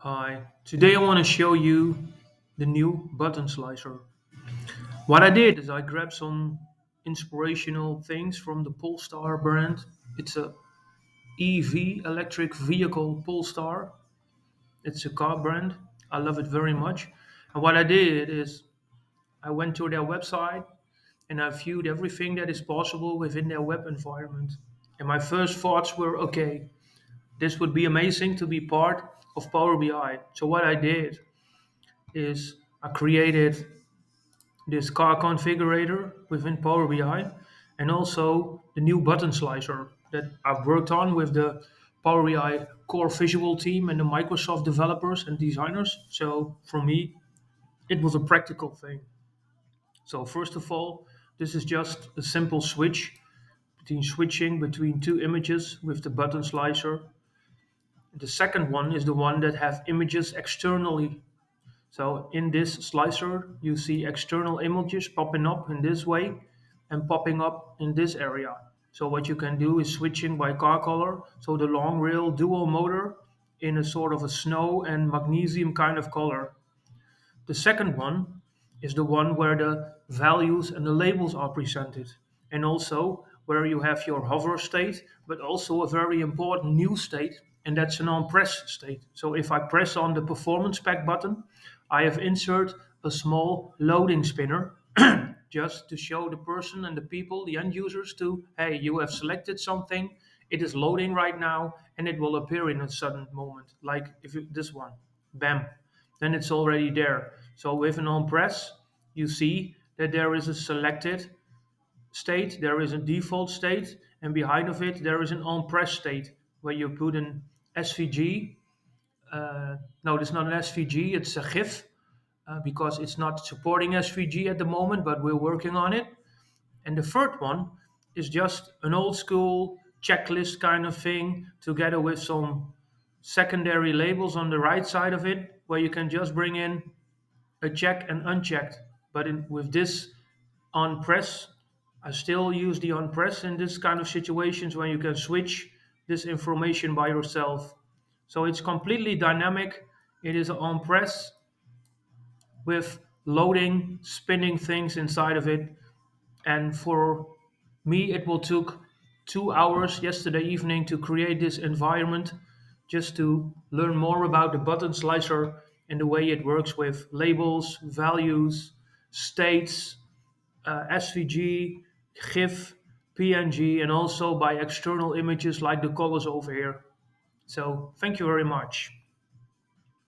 Hi, today I want to show you the new button slicer. What I did is I grabbed some inspirational things from the Polestar brand. It's a EV, electric vehicle Polestar. It's a car brand. I love it very much. And what I did is I went to their website and I viewed everything that is possible within their web environment. And my first thoughts were, okay, this would be amazing to be part of Power BI. So what I did is I created this car configurator within Power BI and also the new button slicer that I've worked on with the Power BI core visual team and the Microsoft developers and designers. So for me, it was a practical thing. So first of all, this is just a simple switching between two images with the button slicer. The second one is the one that have images externally. So in this slicer, you see external images popping up in this way and popping up in this area. So what you can do is switching by car color. So the long rail dual motor in a sort of a snow and magnesium kind of color. The second one is the one where the values and the labels are presented, and also where you have your hover state, but also a very important new state, and that's an on press state. So if I press on the performance pack button, I have insert a small loading spinner just to show the person and the people, the end users, to hey, you have selected something, it is loading right now, and it will appear in a sudden moment, like if you, this one, bam, then it's already there. So with an on press, you see that there is a selected state, there is a default state, and behind of it there is an on press state where you put an SVG. No, it's not an SVG, it's a GIF because it's not supporting SVG at the moment, but we're working on it. And the third one is just an old school checklist kind of thing, together with some secondary labels on the right side of it, where you can just bring in a check and unchecked. But with this on press, I still use the on press in this kind of situations when you can switch this information by yourself. So it's completely dynamic. It is on press with loading, spinning things inside of it. And for me, it will took 2 hours yesterday evening to create this environment, just to learn more about the button slicer and the way it works with labels, values, states, SVG, GIF, PNG, and also by external images like the colors over here. So thank you very much.